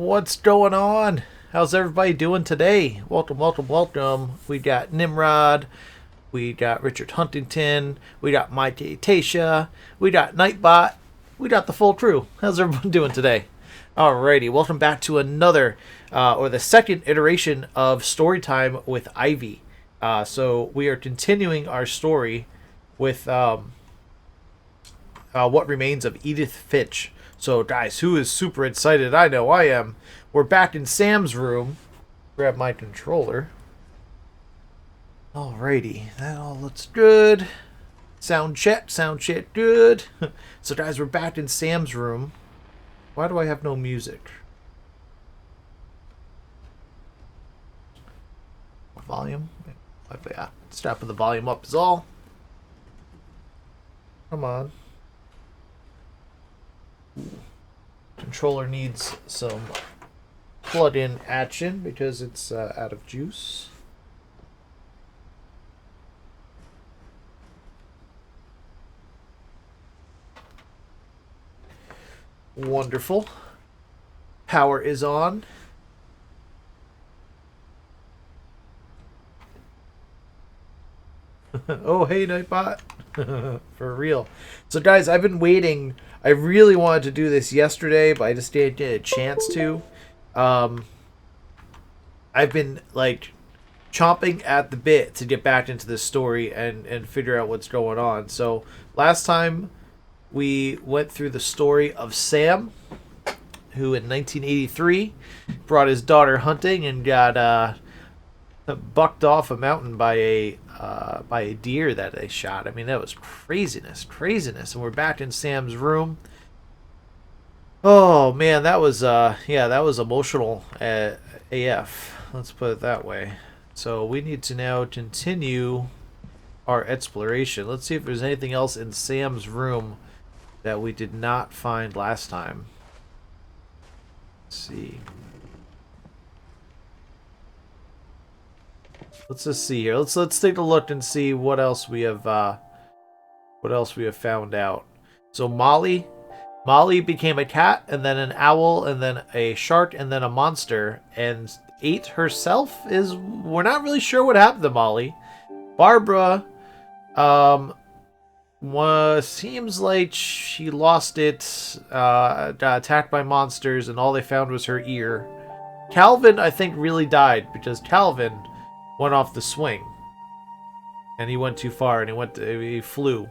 What's going on? How's everybody doing today? Welcome, welcome, welcome. We got Nimrod, we got Richard Huntington, we got Maite Tasha, we got Nightbot, we got the full crew. How's everyone doing today? Alrighty, welcome back to another, or the second iteration of Storytime with Ivy. So we are continuing our story with What Remains of Edith Finch. So, guys, who is super excited? I know I am. We're back in Sam's room. Grab my controller. Alrighty, that all looks good. Sound check, good. So, guys, we're back in Sam's room. Why do I have no music? Volume? Yeah, stepping the volume up is all. Come on. Controller needs some plug-in action because it's out of juice. Wonderful. Power is on. Oh, hey, Nightbot. For real. So, guys, I've been waiting. I really wanted to do this yesterday, but I just didn't get a chance to. I've been, like, chomping at the bit to get back into this story and figure out what's going on. So, last time we went through the story of Sam, who in 1983 brought his daughter hunting and got bucked off a mountain by a deer that they shot. I mean, that was craziness. And we're back in Sam's room. Oh man, that was that was emotional AF. Let's put it that way. So we need to now continue our exploration. Let's see if there's anything else in Sam's room that we did not find last time. Let's see. Let's just see here. Let's take a look and see what else we have found out. So Molly became a cat, and then an owl, and then a shark, and then a monster, and ate herself. We're not really sure what happened to Molly. Barbara seems like she lost it, got attacked by monsters, and all they found was her ear. Calvin, I think, really died because Calvin went off the swing, and he went too far, and he flew.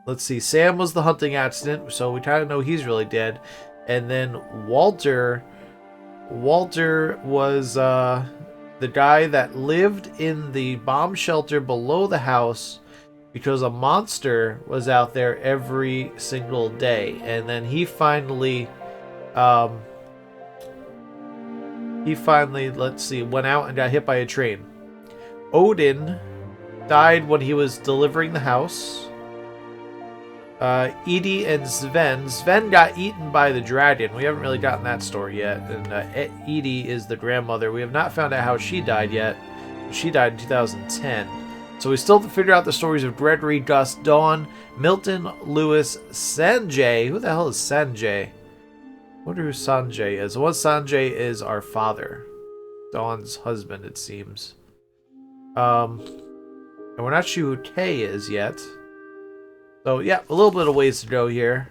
Let's see. Sam was the hunting accident, so we kind of know he's really dead. And then Walter was the guy that lived in the bomb shelter below the house because a monster was out there every single day. And then he finally, let's see, went out and got hit by a train. Odin died when he was delivering the house. Edie and Sven. Sven got eaten by the dragon. We haven't really gotten that story yet. And Edie is the grandmother. We have not found out how she died yet. She died in 2010. So we still have to figure out the stories of Gregory, Gus, Dawn, Milton, Lewis, Sanjay. Who the hell is Sanjay? I wonder who Sanjay is. Well, Sanjay is our father. Dawn's husband, it seems. And we're not sure who Kay is yet. So, yeah, a little bit of ways to go here.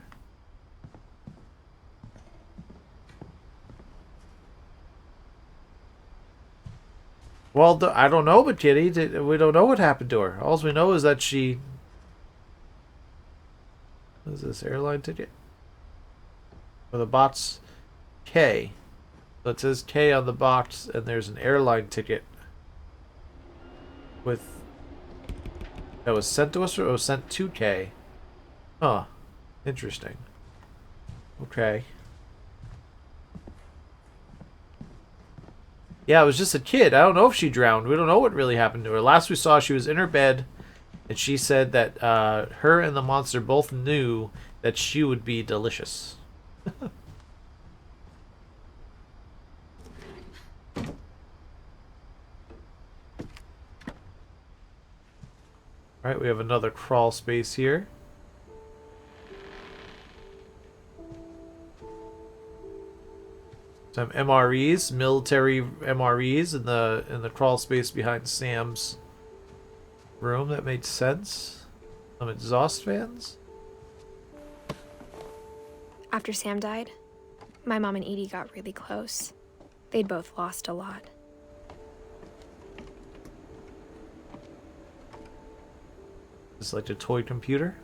Well, I don't know, but Kitty, we don't know what happened to her. All we know is that she... What is this, airline ticket? For the box K. So it says K on the box, and there's an airline ticket that was sent to us, or it was sent to K? Huh. Interesting. Okay. Yeah, it was just a kid. I don't know if she drowned. We don't know what really happened to her. Last we saw, she was in her bed, and she said that her and the monster both knew that she would be delicious. Alright, we have another crawl space here. Some MREs, military MREs in the crawl space behind Sam's room. That made sense. Some exhaust fans. After Sam died, my mom and Edie got really close. They'd both lost a lot. It's like a toy computer.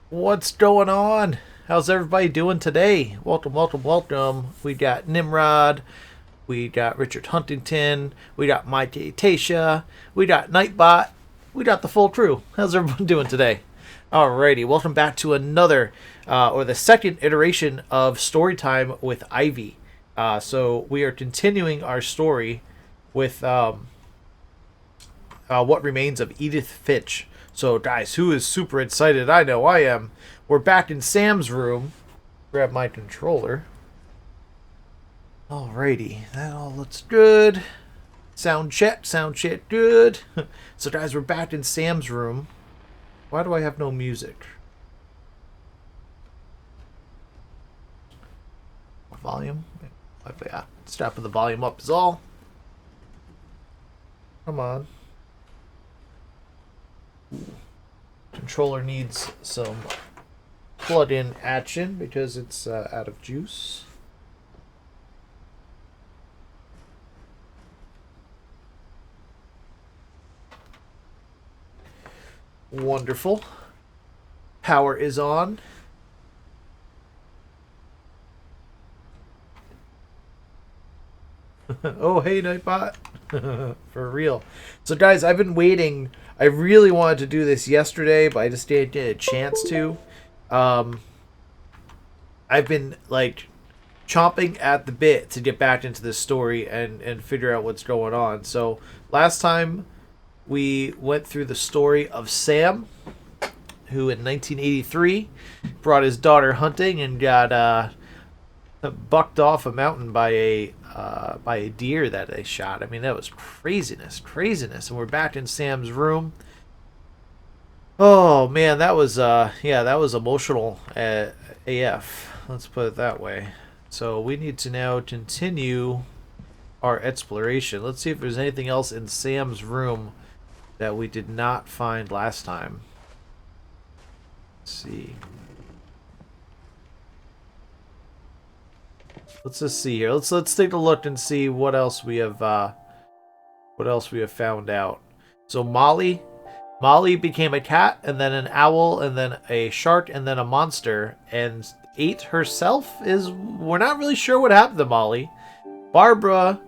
What's going on? How's everybody doing today? Welcome, welcome, welcome. We got Nimrod. We got Richard Huntington. We got Mike Tasha. We got Nightbot. We got the full crew. How's everyone doing today? Alrighty, welcome back to another, or the second iteration of Storytime with Ivy. So we are continuing our story with What Remains of Edith Finch. So, guys, who is super excited? I know I am. We're back in Sam's room. Grab my controller. Alrighty, that all looks good. Sound check, good. So, guys, we're back in Sam's room. Why do I have no music? Volume? Yeah, stop with the volume up is all. Come on. Controller needs some plug-in action because it's out of juice. Wonderful. Power is on. Oh, hey, Nightbot. For real. So, guys, I've been waiting. I really wanted to do this yesterday, but I just didn't get a chance to. I've been, like, chomping at the bit to get back into this story and figure out what's going on. So, last time we went through the story of Sam, who in 1983 brought his daughter hunting and got bucked off a mountain by a deer that they shot. I mean, that was craziness. And we're back in Sam's room. Oh man, that was that was emotional AF. Let's put it that way. So we need to now continue our exploration. Let's see if there's anything else in Sam's room that we did not find last time. Let's see. Let's just see here. Let's take a look and see what else we have found out. So Molly became a cat, and then an owl, and then a shark, and then a monster, and ate herself. We're not really sure what happened to Molly. Barbara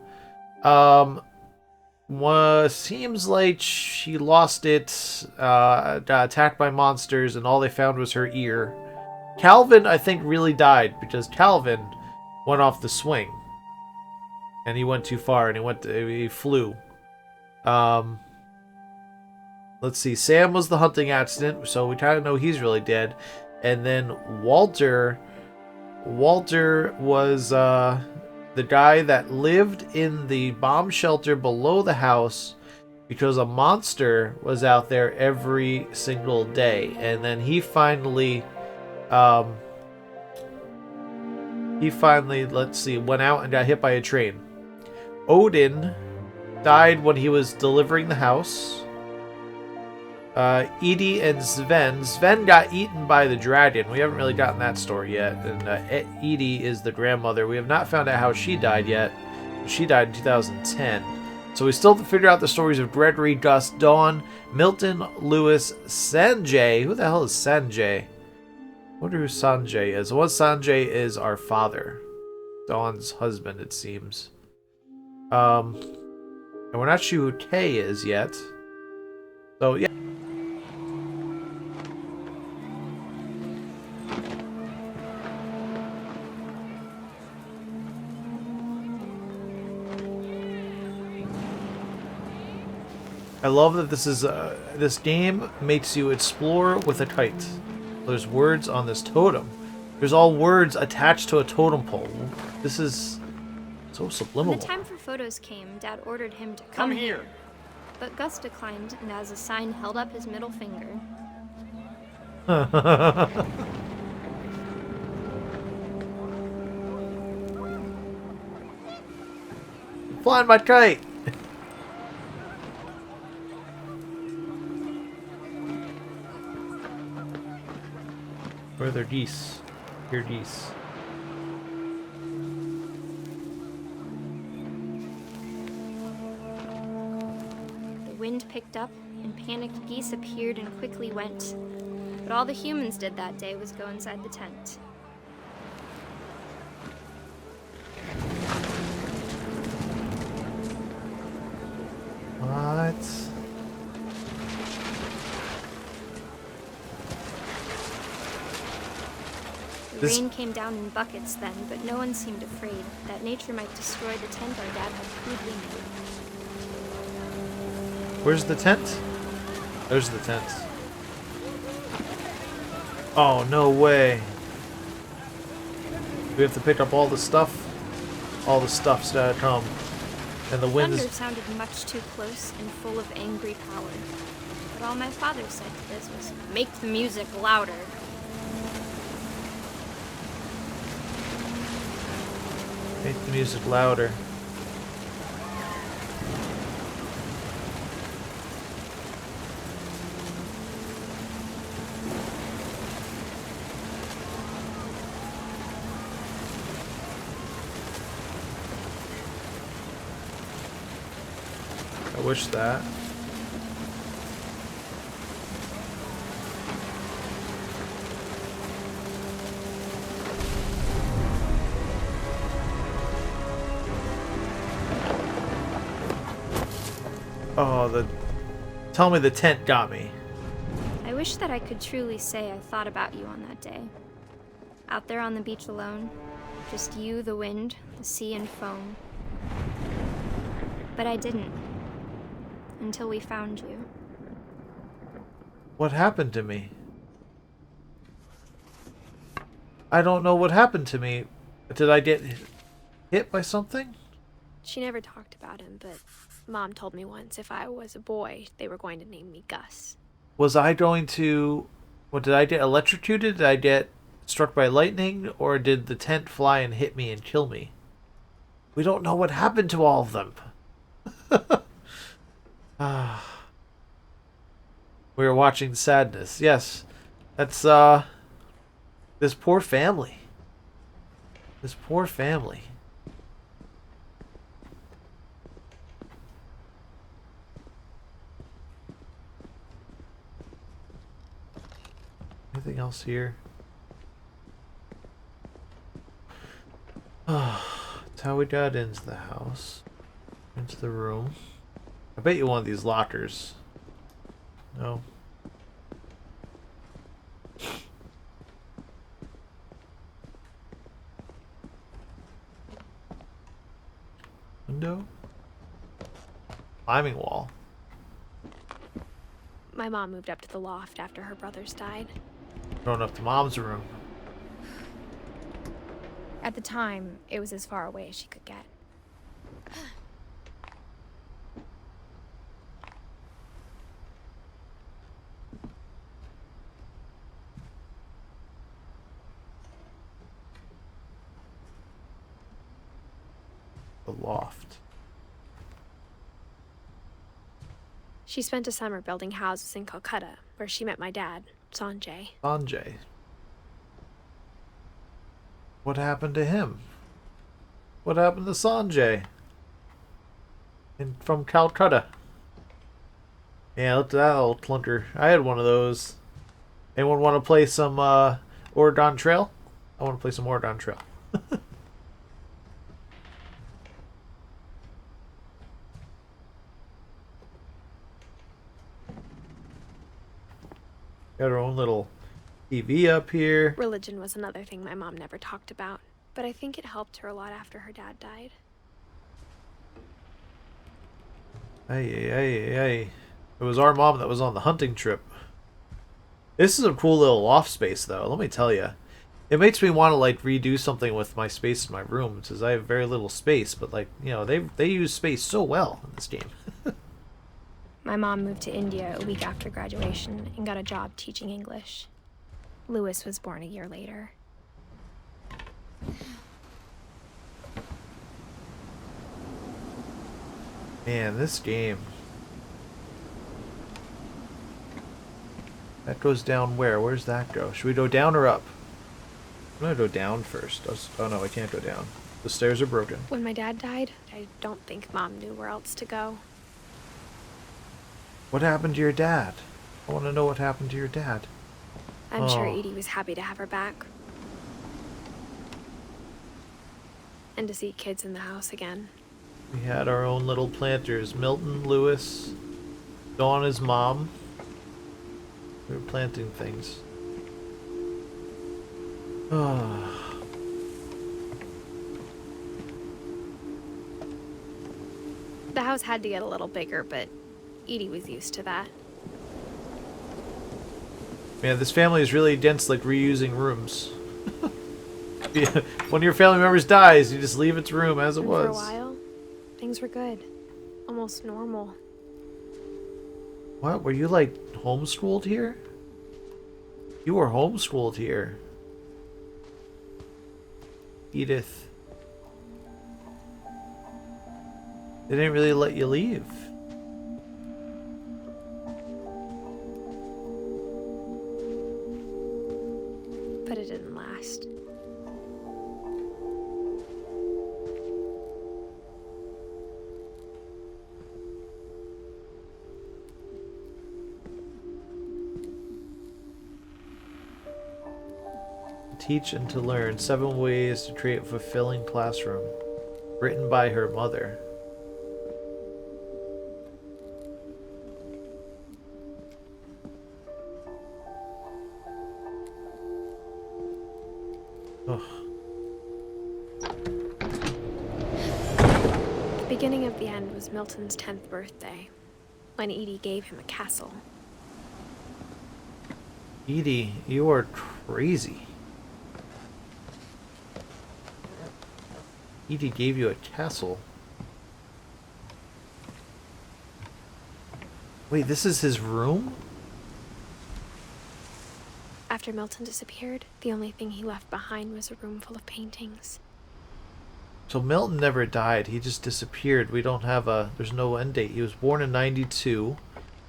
seems like she lost it, got attacked by monsters, and all they found was her ear. Calvin, I think, really died because Calvin went off the swing, and he went too far, and he flew. Let's see. Sam was the hunting accident, so we kind of know he's really dead. And then Walter was the guy that lived in the bomb shelter below the house because a monster was out there every single day. And then he finally, let's see, went out and got hit by a train. Odin died when he was delivering the house. Edie and Sven. Sven got eaten by the dragon. We haven't really gotten that story yet. And Edie is the grandmother. We have not found out how she died yet. She died in 2010. So we still have to figure out the stories of Gregory, Gus, Dawn, Milton, Lewis, Sanjay. Who the hell is Sanjay? I wonder who Sanjay is. Well, Sanjay is our father. Dawn's husband, it seems. And we're not sure who Kay is yet. So, yeah. I love that this game makes you explore with a kite. There's words on this totem. There's all words attached to a totem pole. This is so subliminal. When the time for photos came, Dad ordered him to come here. But Gus declined, and as a sign held up his middle finger. Flying my kite! Where are their geese? Here, geese. The wind picked up, and panicked geese appeared and quickly went. But all the humans did that day was go inside the tent. What? The rain came down in buckets then, but no one seemed afraid that nature might destroy the tent our dad had crudely made. Where's the tent? There's the tent. Oh, no way. We have to pick up all the stuff? All the stuff's gotta come. And the wind Thunder is... sounded much too close and full of angry power. But all my father said to this was, make the music louder. Make the music louder. I wish that. Oh, tell me the tent got me. I wish that I could truly say I thought about you on that day. Out there on the beach alone, just you, the wind, the sea, and foam. But I didn't. Until we found you. What happened to me? I don't know what happened to me. Did I get hit by something? She never talked about him, but Mom told me once if I was a boy, they were going to name me Gus. Was I going to... What, did I get electrocuted? Did I get struck by lightning? Or did the tent fly and hit me and kill me? We don't know what happened to all of them. We were watching Sadness. Yes. That's, this poor family. This poor family. Anything else here? That's how we got into the house. Into the room. I bet you one of these lockers. No. Window? Climbing wall. My mom moved up to the loft after her brothers died. Going up to Mom's room. At the time, it was as far away as she could get. The loft. She spent a summer building houses in Calcutta, where she met my dad, Sanjay. Sanjay. What happened to him? What happened to Sanjay? From Calcutta. Yeah, look at that old clunker. I had one of those. Anyone want to play some Oregon Trail? I want to play some Oregon Trail. Got our own little TV up here. Religion was another thing my mom never talked about, but I think it helped her a lot after her dad died. Hey. It was our mom that was on the hunting trip. This is a cool little loft space, though. Let me tell you. It makes me want to, like, redo something with my space in my room, because I have very little space, but, like, you know, they use space so well in this game. My mom moved to India a week after graduation and got a job teaching English. Louis was born a year later. Man, this game. That goes down where? Where's that go? Should we go down or up? I'm gonna go down first. Oh no, I can't go down. The stairs are broken. When my dad died, I don't think Mom knew where else to go. What happened to your dad? I want to know what happened to your dad. I'm sure Oh. Edie was happy to have her back. And to see kids in the house again. We had our own little planters. Milton, Lewis, Dawn, his mom. We were planting things. Oh. The house had to get a little bigger, but Edie was used to that. Man, this family is really dense, like reusing rooms. One of your family members dies, you just leave its room as it was. For a while, things were good. Almost normal. What? Were you like homeschooled here? You were homeschooled here. Edith. They didn't really let you leave. But it didn't last. Teach and to Learn 7 Ways to Create a Fulfilling Classroom. Written by her mother. Ugh. The beginning of the end was Milton's 10th birthday, when Edie gave him a castle. Edie, you are crazy. Edie gave you a castle. Wait, this is his room? After Milton disappeared, the only thing he left behind was a room full of paintings. So Milton never died. He just disappeared. We don't have a... There's no end date. He was born in 92.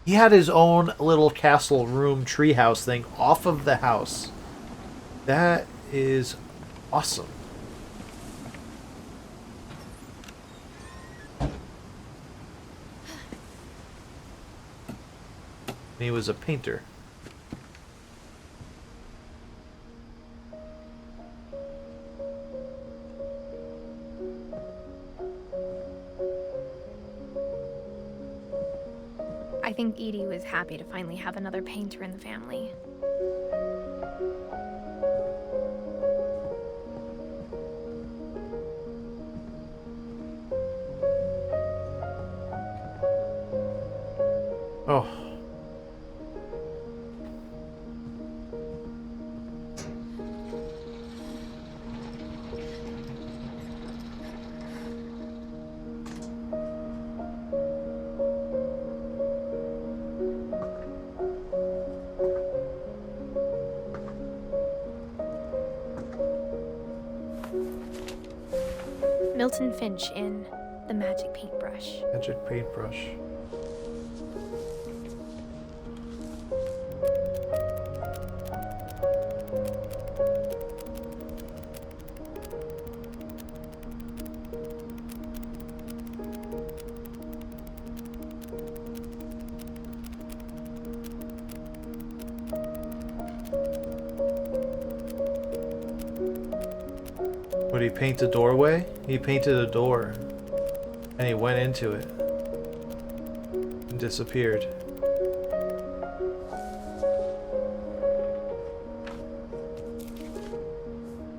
He had his own little castle room treehouse thing off of the house. That is awesome. And he was a painter. I think Edie was happy to finally have another painter in the family. Oh. Milton Finch in The Magic Paintbrush. Magic paintbrush. Would he paint a doorway? He painted a door. And he went into it. And disappeared.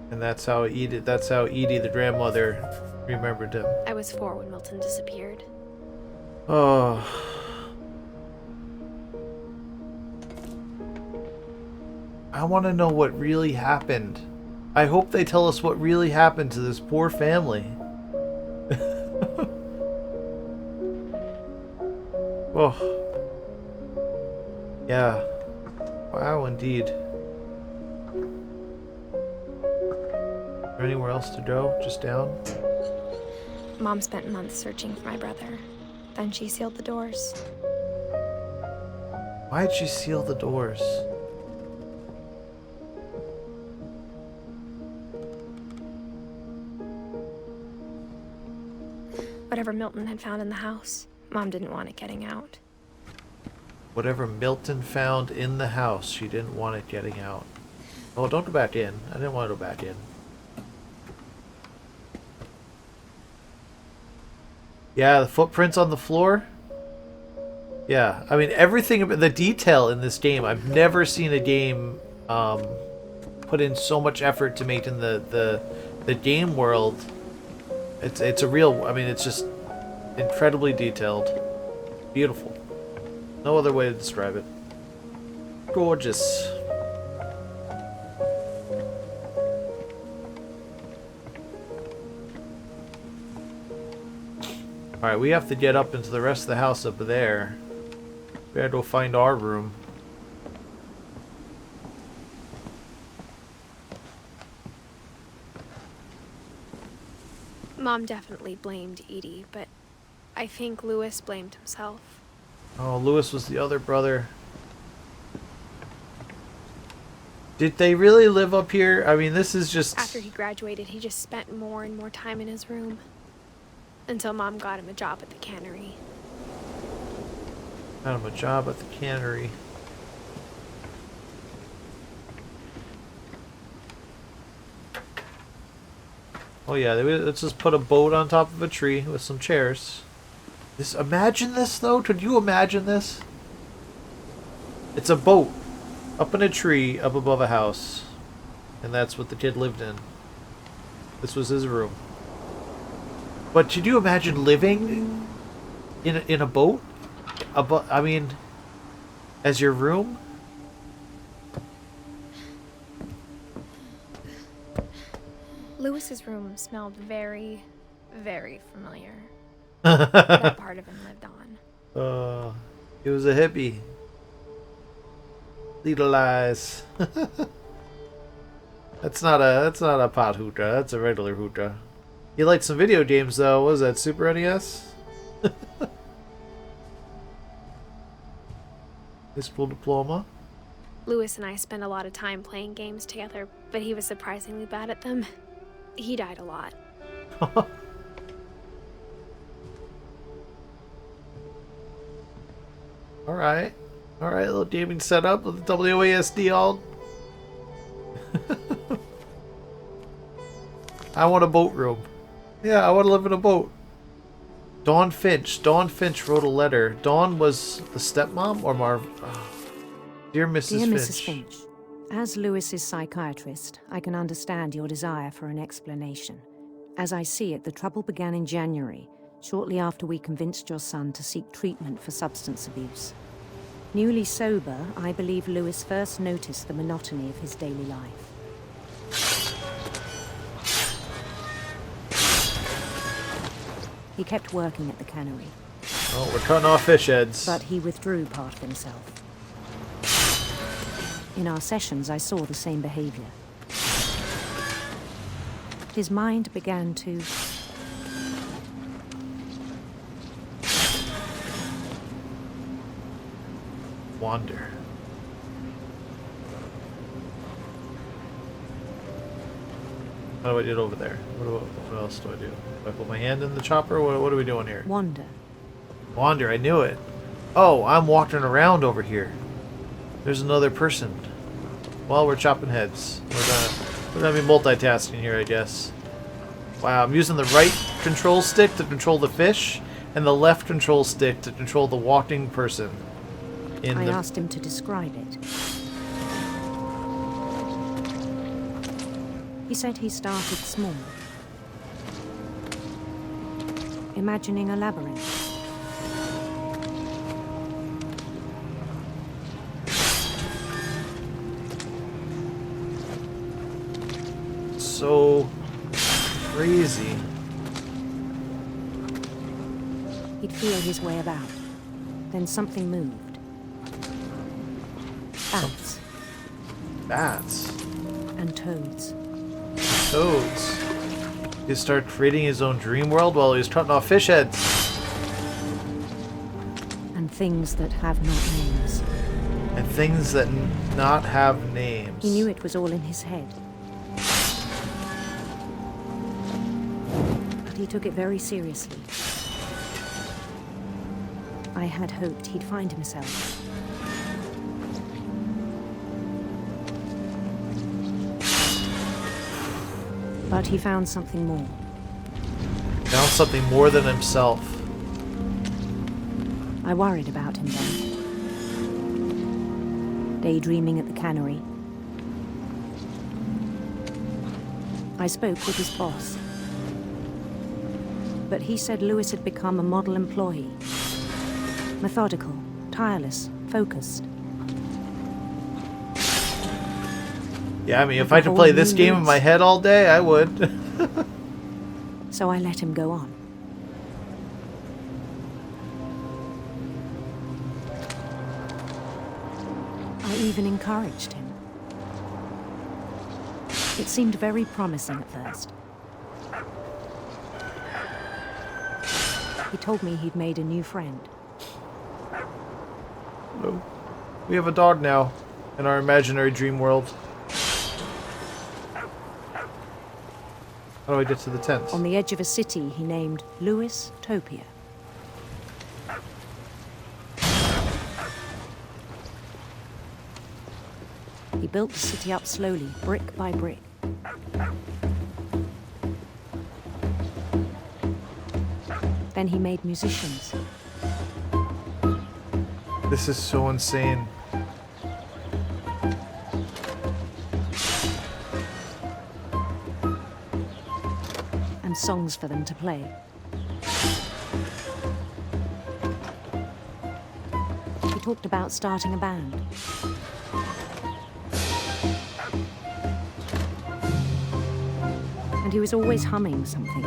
And that's how Edie the grandmother remembered him. I was 4 when Milton disappeared. Oh. I want to know what really happened. I hope they tell us what really happened to this poor family. Oh. Yeah. Wow, indeed. Is there anywhere else to go? Just down? Mom spent months searching for my brother. Then she sealed the doors. Why'd she seal the doors? Whatever Milton had found in the house, Mom didn't want it getting out. Whatever Milton found in the house, she didn't want it getting out. Oh, don't go back in. I didn't want to go back in. Yeah, the footprints on the floor. Yeah, I mean, everything about the detail in this game. I've never seen a game put in so much effort to make in the game world. It's a real. I mean, it's just incredibly detailed, beautiful. No other way to describe it. Gorgeous. Alright, we have to get up into the rest of the house up there. We had to go find our room. Mom definitely blamed Edie, but I think Lewis blamed himself. Oh, Lewis was the other brother. Did they really live up here? I mean, this is just... After he graduated, he just spent more and more time in his room. Until Mom got him a job at the cannery. Got him a job at the cannery. Oh yeah, let's just put a boat on top of a tree with some chairs. Imagine this though. Could you imagine this? It's a boat up in a tree up above a house, and that's what the kid lived in. This was his room. But could you imagine living in a boat? I mean, as your room? Lewis's room smelled very, very familiar. That part of him lived on. He was a hippie. Little eyes. That's not a pot hookah. That's a regular hookah. He liked some video games though. What was that, Super NES? High school diploma. Lewis and I spent a lot of time playing games together, but he was surprisingly bad at them. He died a lot. Alright. Alright, little gaming setup with the WASD all. I want a boat room. Yeah, I want to live in a boat. Dawn Finch. Dawn Finch wrote a letter. Dawn was the stepmom or Marv? Oh. Dear Mrs. Dear Finch. Mrs. Finch, as Lewis's psychiatrist, I can understand your desire for an explanation. As I see it, the trouble began in January, shortly after we convinced your son to seek treatment for substance abuse. Newly sober, I believe Lewis first noticed the monotony of his daily life. He kept working at the cannery. Oh, we're cutting off fish heads. But he withdrew part of himself. In our sessions, I saw the same behavior. His mind began to... wander. How do I get over there? What else do I do? Do I put my hand in the chopper? What are we doing here? wander. Wander, I knew it. Oh, I'm walking around over here. There's another person. While we're chopping heads. We're gonna be multitasking here, I guess. Wow, I'm using the right control stick to control the fish, and the left control stick to control the walking person. I asked him to describe it. He said he started small, imagining a labyrinth. So crazy. He'd feel his way about. Then something moved. Bats. Bats. And toads. Toads. He started creating his own dream world while he was cutting off fish heads. And things that have not names. And things that not have names. He knew it was all in his head. But he took it very seriously. I had hoped he'd find himself. But he found something more. Found something more than himself. I worried about him then. Daydreaming at the cannery. I spoke with his boss. But he said Lewis had become a model employee. Methodical, tireless, focused. Yeah, I mean, if Like I a could whole play this new game in Lewis. my head all day, I would. So I let him go on. I even encouraged him. It seemed very promising at first. He told me he'd made a new friend. No. We have a dog now in our imaginary dream world. How do I get to the tent? On the edge of a city he named Lewis Topia. He built the city up slowly, brick by brick. Then he made musicians. This is so insane. And songs for them to play. He talked about starting a band. And he was always humming something.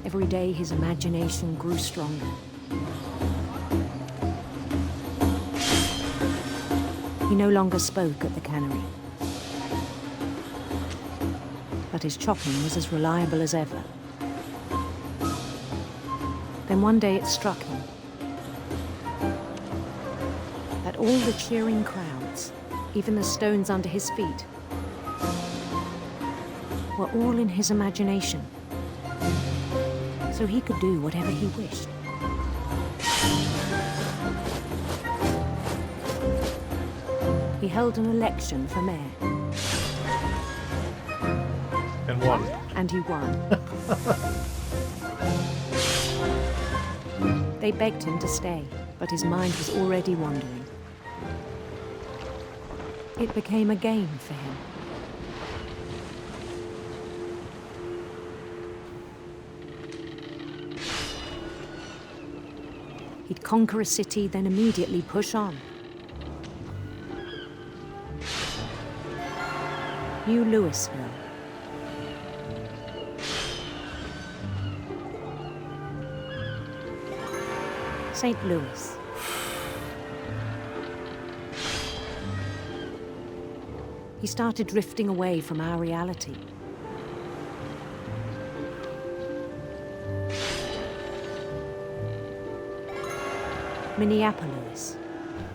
Every day his imagination grew stronger. He no longer spoke at the cannery. But his chopping was as reliable as ever. Then one day it struck him that all the cheering crowds, even the stones under his feet, were all in his imagination, so he could do whatever he wished. He held an election for mayor. And won. And he won. They begged him to stay, but his mind was already wandering. It became a game for him. He'd conquer a city, then immediately push on. New Louisville. St. Louis. He started drifting away from our reality. Minneapolis,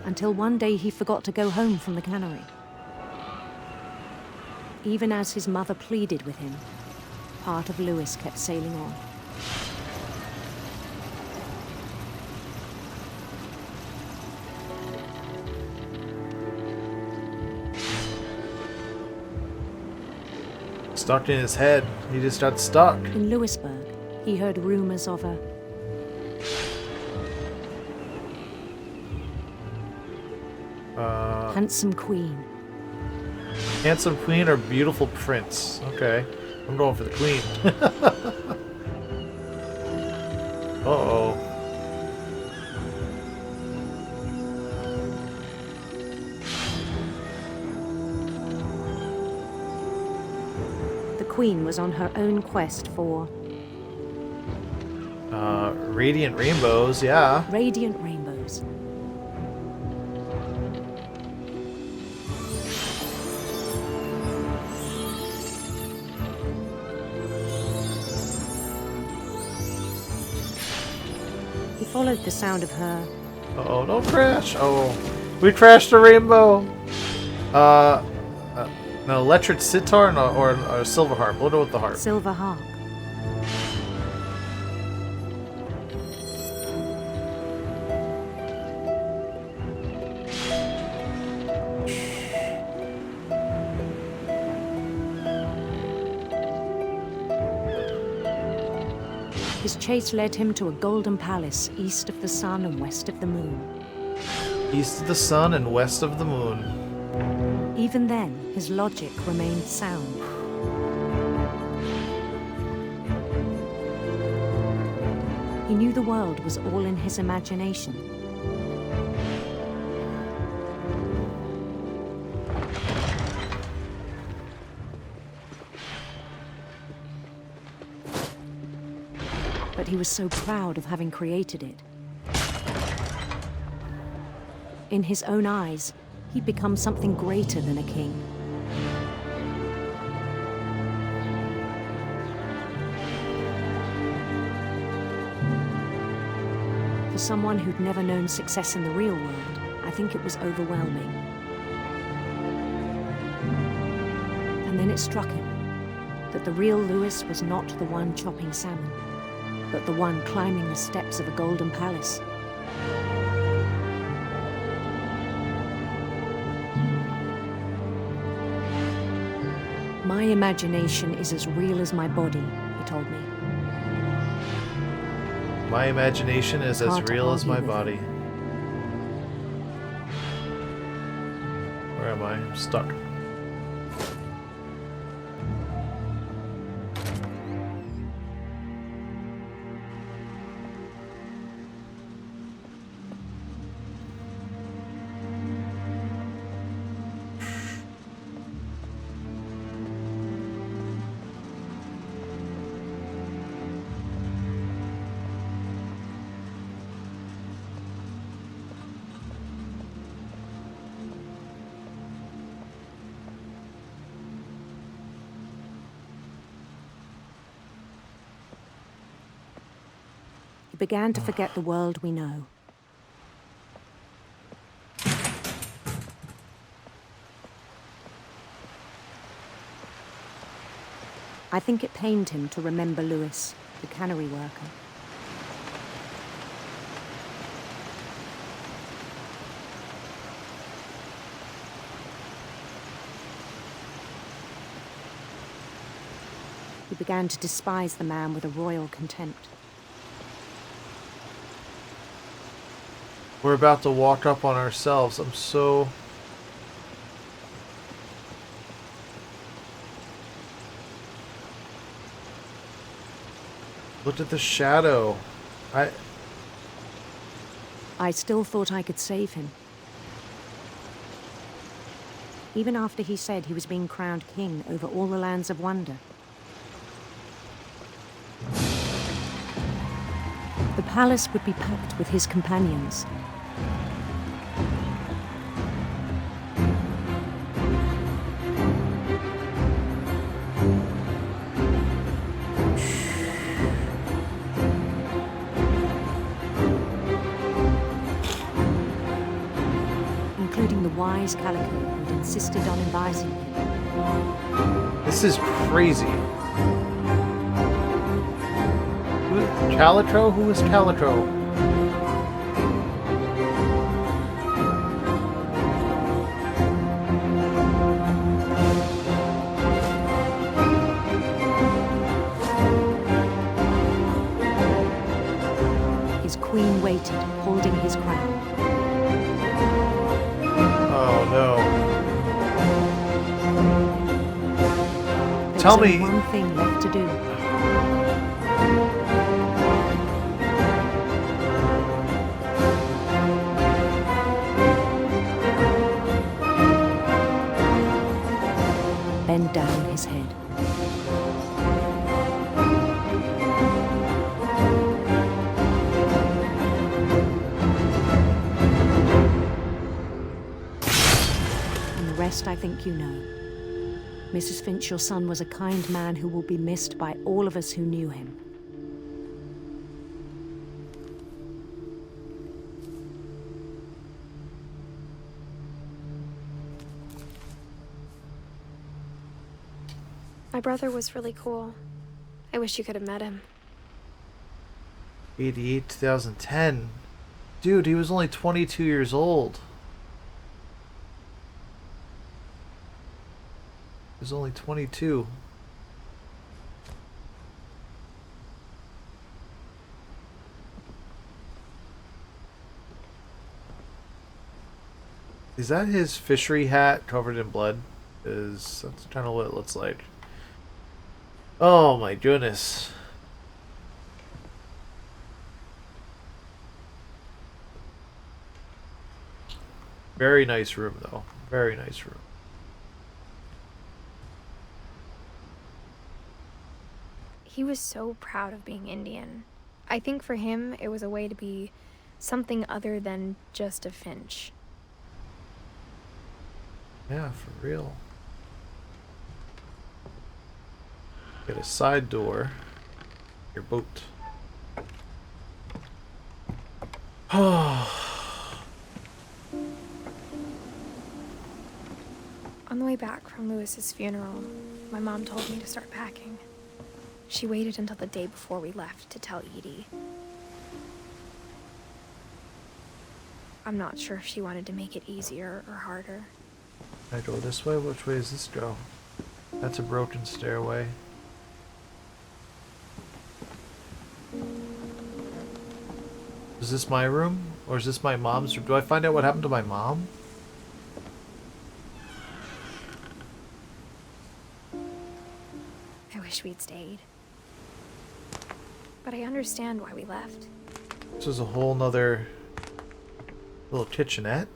until one day he forgot to go home from the cannery. Even as his mother pleaded with him, part of Lewis kept sailing on. Stuck in his head. He just got stuck. In Lewisburg, he heard rumors of a handsome queen. Handsome queen or beautiful prince? Okay. I'm going for the queen. Uh-oh. The queen was on her own quest for Radiant rainbows, yeah. radiant rainbows. He followed the sound of her Uh-oh, don't crash. Oh, we crashed a rainbow. An electric sitar or a silver harp. We'll go with the harp. silver harp. chase led him to a golden palace east of the sun and west of the moon. East of the sun and west of the moon. Even then, his logic remained sound. He knew the world was all in his imagination. But he was so proud of having created it. In his own eyes, he'd become something greater than a king. For someone who'd never known success in the real world, I think it was overwhelming. And then it struck him that the real Lewis was not the one chopping salmon, but the one climbing the steps of a golden palace. My imagination is as real as my body, he told me. My imagination is as Hard to real as argue my with body. Where am I? I'm stuck. He began to forget the world we know. I think it pained him to remember Lewis, the cannery worker. He began to despise the man with a royal contempt. We're about to walk up on ourselves. I'm so... Look at the shadow. I still thought I could save him. Even after he said he was being crowned king over all the lands of wonder. The palace would be packed with his companions. Including the wise Calico who'd insisted on advising him. This is crazy. Calitro? Who is Calitro? His queen waited, holding his crown. Oh no. There Tell was me... only one thing left to do. Bend down his head. And the rest I think you know. Mrs. Finch, your son was a kind man who will be missed by all of us who knew him. My brother was really cool. I wish you could have met him. 88, 2010. Dude, he was only 22 years old. He was only 22. Is that his fishery hat covered in blood? That's kind of what it looks like. Oh my goodness. Very nice room, though. Very nice room. He was so proud of being Indian. I think for him, it was a way to be something other than just a Finch. Yeah, for real. Get a side door. Your boat. On the way back from Lewis's funeral, my mom told me to start packing. She waited until the day before we left to tell Edie. I'm not sure if she wanted to make it easier or harder. Can I go this way? Which way does this go? That's a broken stairway. Is this my room? Or is this my mom's room? Do I find out what happened to my mom? I wish we'd stayed. But I understand why we left. This is a whole nother little kitchenette.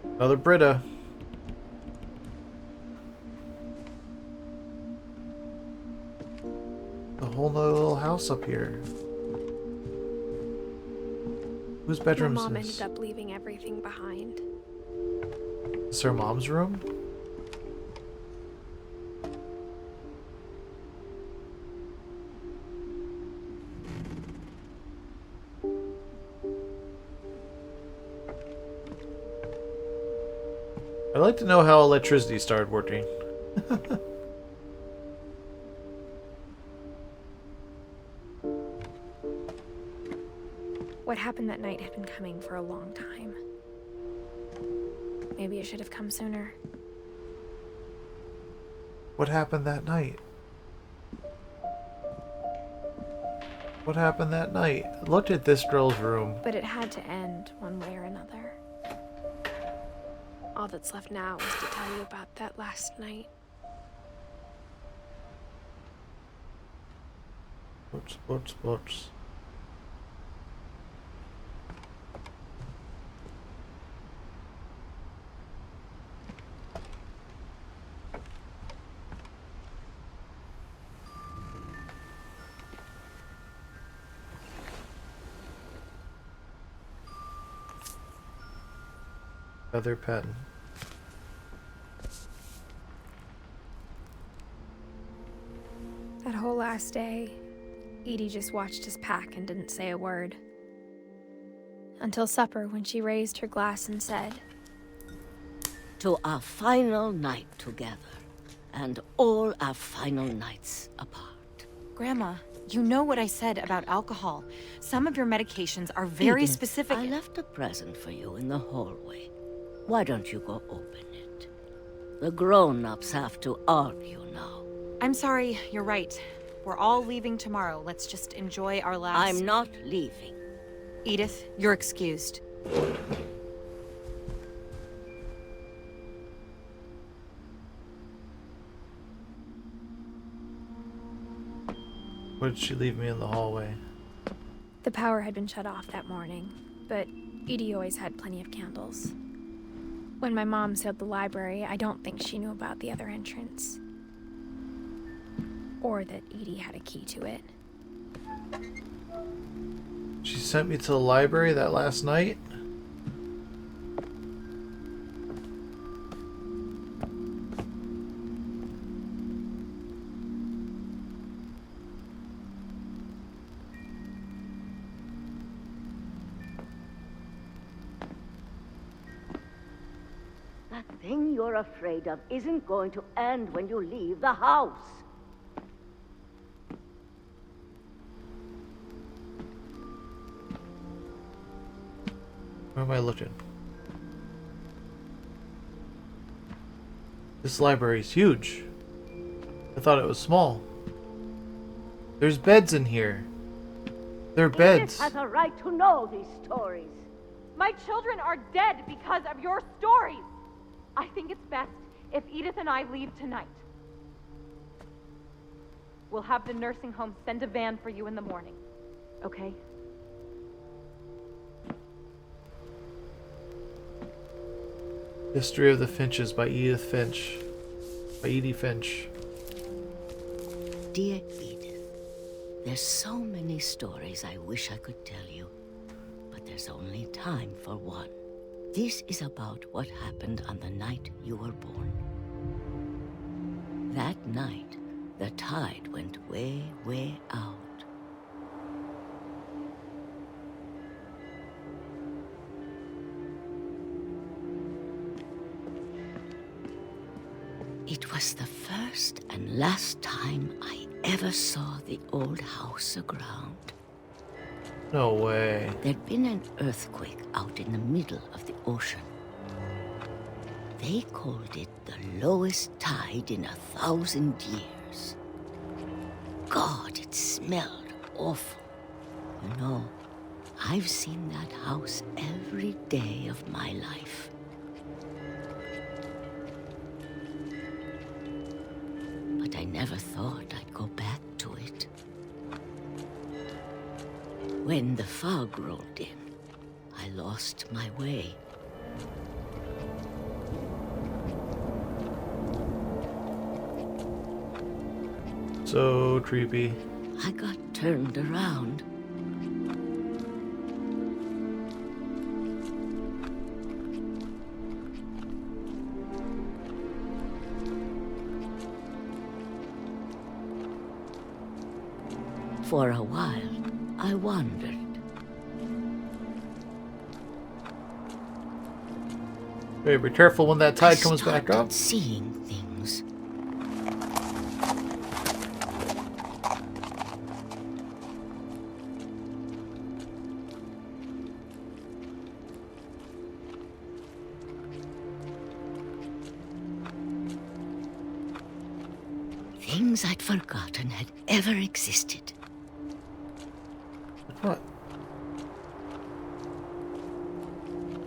Another Brita. A whole nother little house up here. Whose bedroom My mom is this? ended up leaving everything behind. Is this her mom's room? I'd like to know how electricity started working. What happened that night had been coming for a long time. Maybe it should have come sooner. What happened that night? What happened that night? Look at this girl's room. But it had to end one way or another. All that's left now is to tell you about that last night. Books. Feather pen. That whole last day, Edie just watched us pack and didn't say a word. Until supper, when she raised her glass and said, "To our final night together, and all our final nights apart." Grandma, you know what I said about alcohol. Some of your medications are very Edith, specific. I left a present for you in the hallway. Why don't you go open it? The grown-ups have to argue now. I'm sorry, you're right. We're all leaving tomorrow. Let's just enjoy our last... I'm not leaving. Edith, you're excused. Why did she leave me in the hallway? the power had been shut off that morning, but Edie always had plenty of candles. When my mom sealed the library, I don't think she knew about the other entrance. Or that Edie had a key to it. She sent me to the library that last night? That thing you're afraid of isn't going to end when you leave the house. Where am I looking? This library is huge. I thought it was small. There's beds in here. There are beds. Edith has a right to know these stories. My children are dead because of your stories. I think it's best if Edith and I leave tonight. We'll have the nursing home send a van for you in the morning, okay? History of the Finches by Edith Finch. By Edie Finch. Dear Edith, there's so many stories I wish I could tell you, but there's only time for one. This is about what happened on the night you were born. That night, the tide went way, way out. It was the first and last time I ever saw the old house aground. No way. There'd been an earthquake out in the middle of the ocean. They called it the lowest tide in 1,000 years. God, it smelled awful. You know, I've seen that house every day of my life. But I never thought I'd go back to it. When the fog rolled in, I lost my way. So creepy. I got turned around. For a while, I wandered. Hey, be careful when that tide I comes back started up. seeing things. Things I'd forgotten had ever existed. What?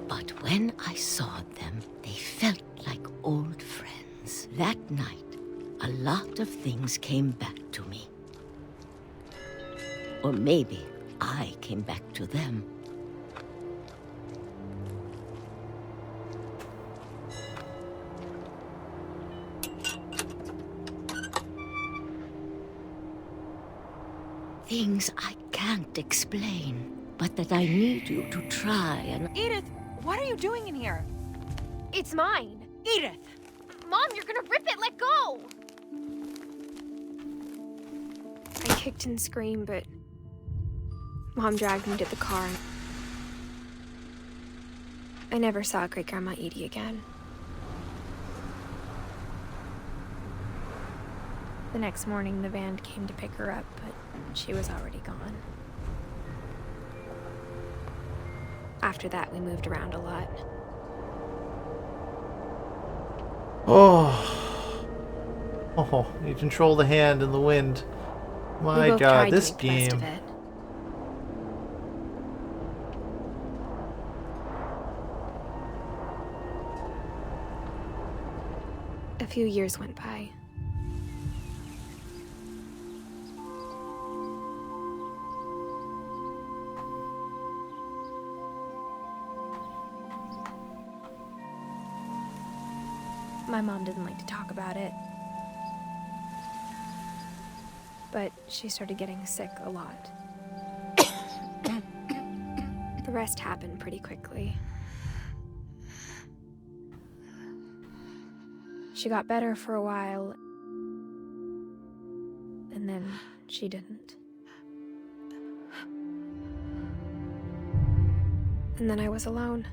But when I saw them, they felt like old friends. That night, a lot of things came back to me. Or maybe I came back to them. Things I can't explain, but that I need you to try and... Edith, what are you doing in here? It's mine. Edith! Mom, you're gonna rip it! Let go! I kicked and screamed, but Mom dragged me to the car. I never saw Great Grandma Edie again. The next morning, the van came to pick her up, but she was already gone. After that, we moved around a lot. Oh, you control the hand in the wind. We My both God, tried this to make the best game. of it. A few years went by. My mom didn't like to talk about it. But she started getting sick a lot. The rest happened pretty quickly. She got better for a while, and then she didn't. And then I was alone.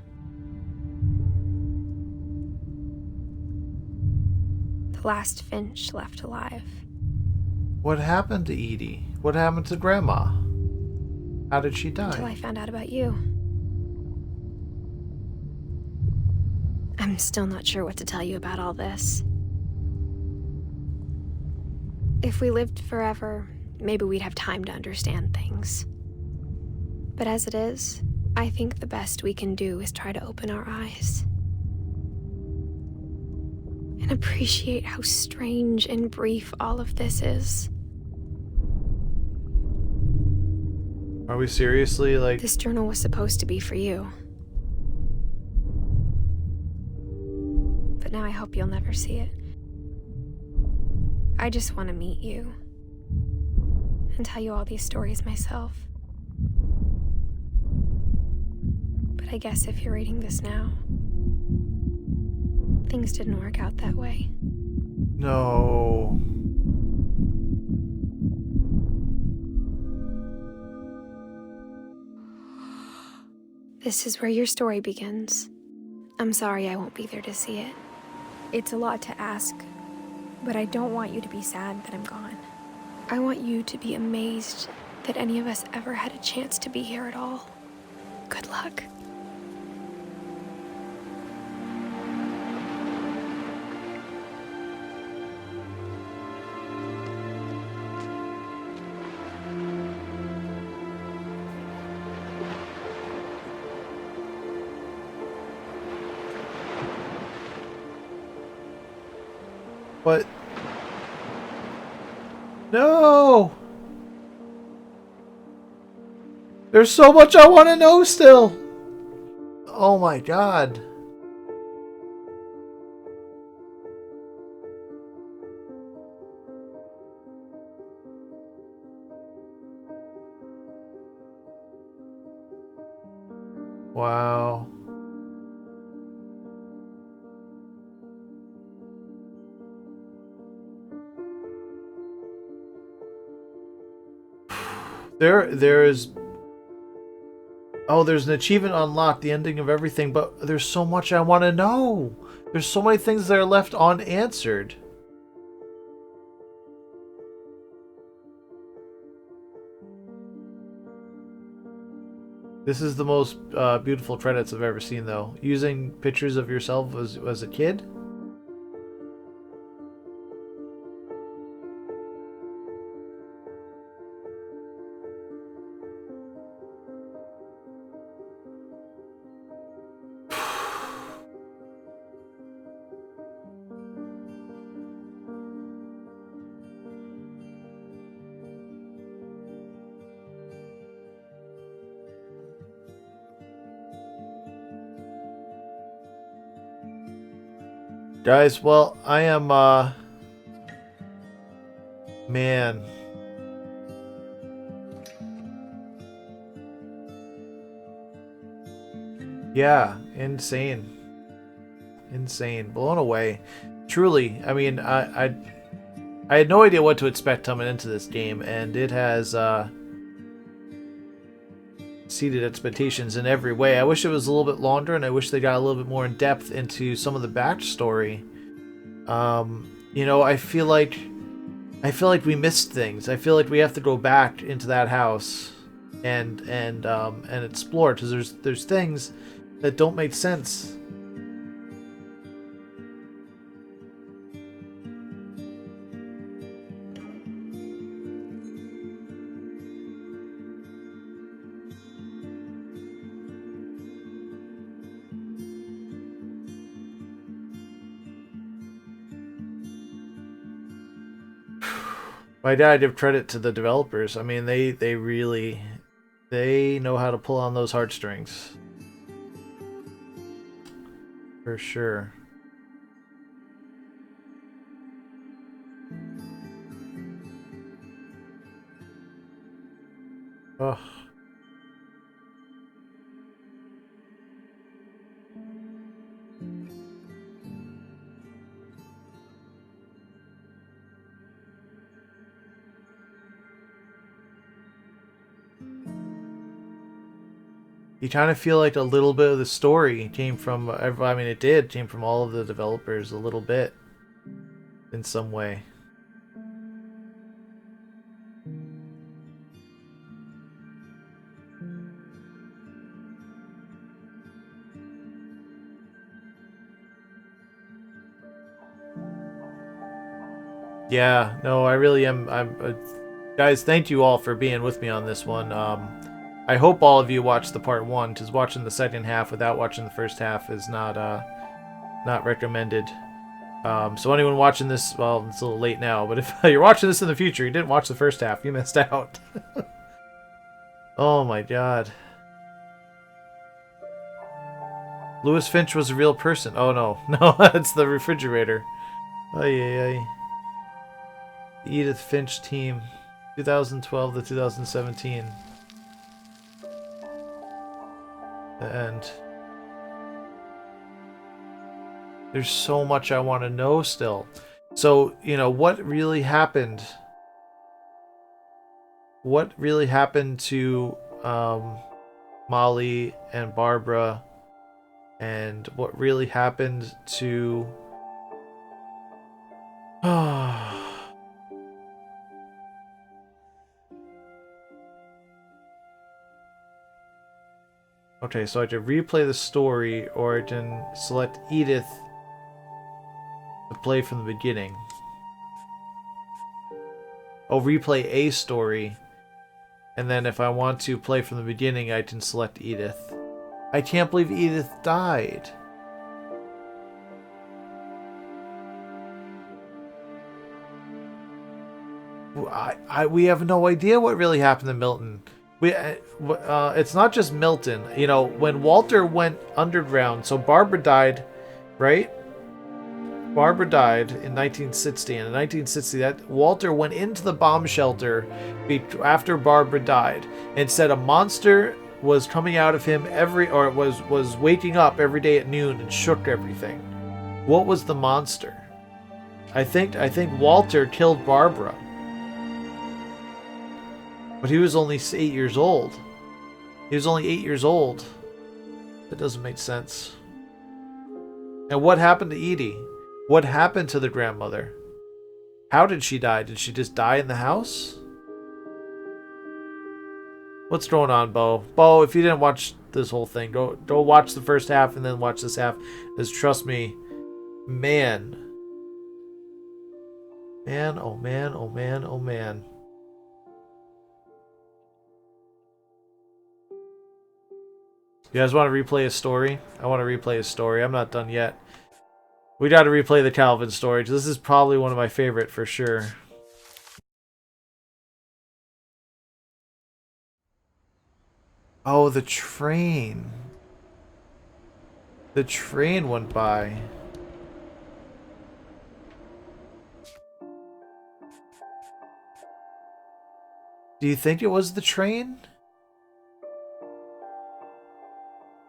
The last Finch left alive. What happened to Edie? What happened to Grandma? How did she Until die? I found out about you. I'm still not sure what to tell you about all this. If we lived forever, maybe we'd have time to understand things. But as it is, I think the best we can do is try to open our eyes. And appreciate how strange and brief all of this is. Are we seriously, like... This journal was supposed to be for you. But now I hope you'll never see it. I just want to meet you. And tell you all these stories myself. But I guess if you're reading this now, things didn't work out that way. No. This is where your story begins. I'm sorry I won't be there to see it. It's a lot to ask, but I don't want you to be sad that I'm gone. I want you to be amazed that any of us ever had a chance to be here at all. Good luck. What? No! There's so much I want to know still! Oh my god. Wow. There is... Oh, there's an achievement unlocked, the ending of everything, but there's so much I want to know. There's so many things that are left unanswered. This is the most beautiful credits I've ever seen, though. Using pictures of yourself as a kid. Guys, well, I am, man. Yeah, insane. Insane. Blown away. Truly, I mean, I had no idea what to expect coming into this game, and it has, exceeded expectations in every way. I wish it was a little bit longer, and I wish they got a little bit more in depth into some of the backstory. You know, I feel like we missed things. I feel like we have to go back into that house and explore, because there's things that don't make sense. My dad, I give credit to the developers. I mean, they really know how to pull on those heartstrings. For sure. Ugh. You kind of feel like a little bit of the story came from, I mean, it came from all of the developers a little bit, in some way. Yeah, no, I really am. Guys, thank you all for being with me on this one. I hope all of you watched the part 1, because watching the second half without watching the first half is not recommended. So anyone watching this, well, it's a little late now, but if you're watching this in the future, you didn't watch the first half, you missed out. Oh my god. Lewis Finch was a real person. Oh no. No, it's the refrigerator. Ay. The Edith Finch team. 2012 to 2017. The end. There's so much I want to know still. So, you know, what really happened? What really happened to Molly and Barbara? And what really happened to... Okay, so I can replay the story, or I can select Edith to play from the beginning. I'll replay a story, and then if I want to play from the beginning, I can select Edith. I can't believe Edith died. We have no idea what really happened to Milton. It's not just Milton. You know, when Walter went underground, so Barbara died, right? Barbara died in 1960, and in 1960, that Walter went into the bomb shelter after Barbara died, and said a monster was coming out of him was waking up every day at noon and shook everything. What was the monster? I think Walter killed Barbara. But he was only 8 years old. He was only 8 years old. That doesn't make sense. And what happened to Edie? What happened to the grandmother? How did she die? Did she just die in the house? What's going on, Bo? Bo, if you didn't watch this whole thing, go watch the first half and then watch this half. Because trust me, man. Man, oh man, oh man, oh man. You guys want to replay a story? I want to replay a story. I'm not done yet. We got to replay the Calvin story. This is probably one of my favorite for sure. Oh, the train. The train went by. Do you think it was the train?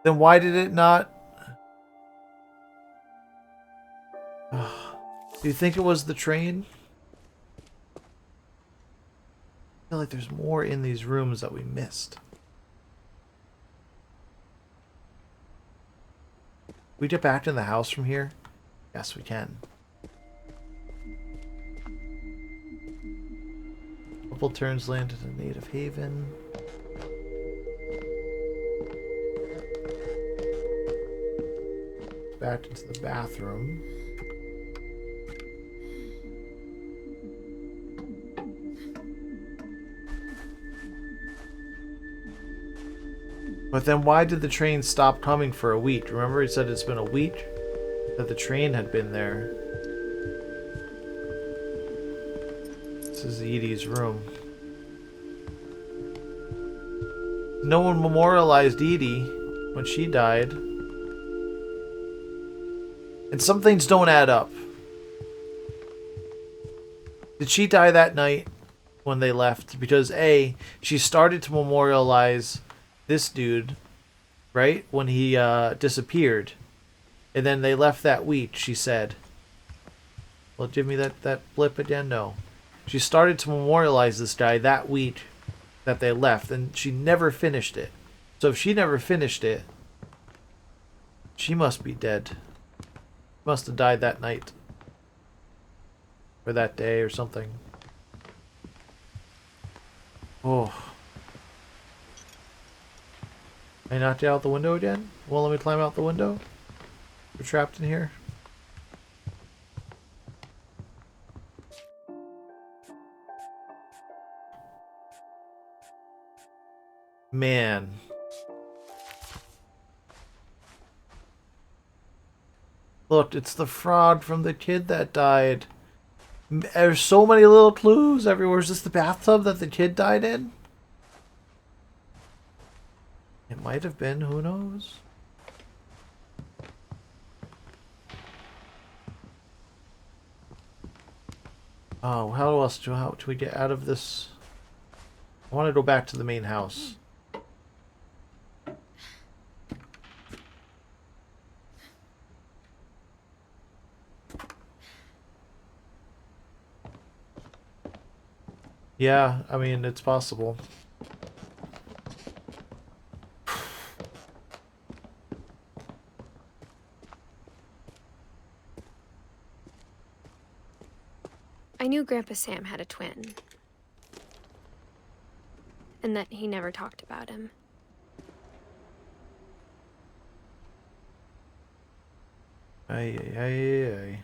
Then why did it not... Do you think it was the train? I feel like there's more in these rooms that we missed. We get back in the house from here? Yes, we can. Couple turns landed in Native Haven. Back into the bathroom. But then why did the train stop coming for a week? Remember it said it's been a week that the train had been there. This is Edie's room. No one memorialized Edie when she died. And some things don't add up. Did she die that night when they left? Because A, she started to memorialize this dude, right? When he disappeared. And then they left that week, she said. Well, give me that blip again? No. She started to memorialize this guy that week that they left, and she never finished it. So if she never finished it, she must be dead. Must have died that night. Or that day or something. Oh. I knocked you out the window again? Won't let me climb out the window? We're trapped in here? Man. Look, it's the fraud from the kid that died. There's so many little clues everywhere. Is this the bathtub that the kid died in? It might have been, who knows? Oh, how else do we get out of this? I want to go back to the main house. Yeah, I mean, it's possible. I knew Grandpa Sam had a twin. And that he never talked about him. Ay, ay, ay, ay.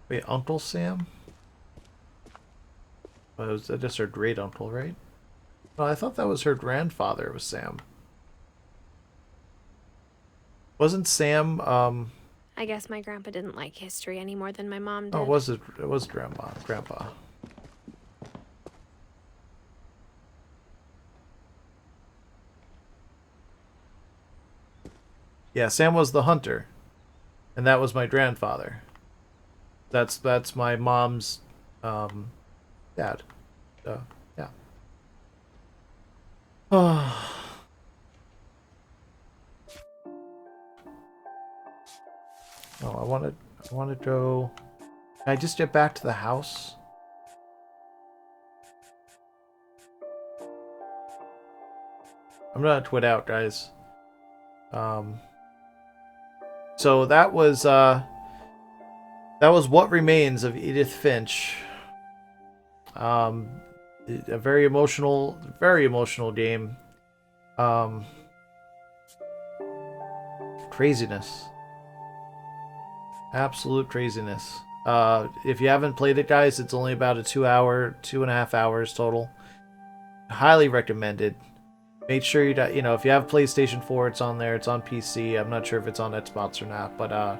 Wait, Uncle Sam? Well, was that just her great uncle, right? Well, I thought that was her grandfather, was Sam. Wasn't Sam, I guess my grandpa didn't like history any more than my mom did. Oh, it was grandpa. Yeah, Sam was the hunter. And that was my grandfather. That's my mom's dad. Yeah. Oh. Oh, I want to go. Can I just get back to the house? I'm gonna twit out, guys. So that was What Remains of Edith Finch. A very emotional game. Craziness. Absolute craziness. If you haven't played it, guys, it's only about a 2.5 hours total. Highly recommended. Make sure if you have PlayStation 4, it's on there. It's on PC. I'm not sure if it's on Xbox or not, but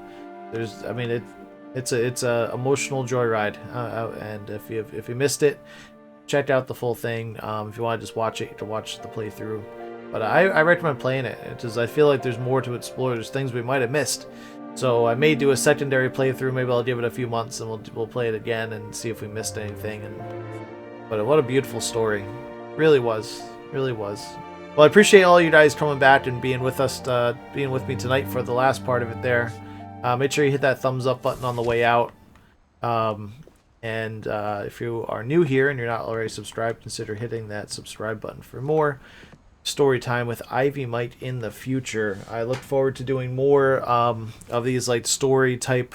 it's a emotional joyride. And if you missed it, check out the full thing. If you want to just watch it, you can watch the playthrough. But I recommend playing it. I feel like there's more to explore. There's things we might have missed. So I may do a secondary playthrough. Maybe I'll give it a few months and we'll play it again and see if we missed anything. But what a beautiful story. Really was. Well, I appreciate all you guys coming back and being with us, being with me tonight for the last part of it there. Make sure you hit that thumbs up button on the way out. And if you are new here and you're not already subscribed, consider hitting that subscribe button for more story time with Ivy Might in the future. I look forward to doing more of these like story type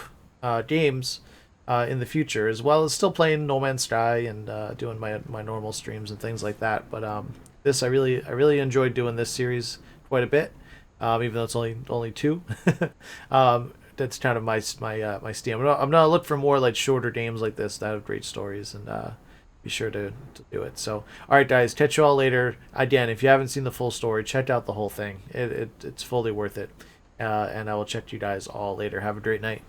games in the future, as well as still playing No Man's Sky and doing my normal streams and things like that. But this I really enjoyed doing this series quite a bit, even though it's only 2. That's kind of my steam. I'm gonna look for more like shorter games like this that have great stories and be sure to do it. So, all right, guys, catch you all later. Again, if you haven't seen the full story, check out the whole thing. It's fully worth it. And I will check you guys all later. Have a great night.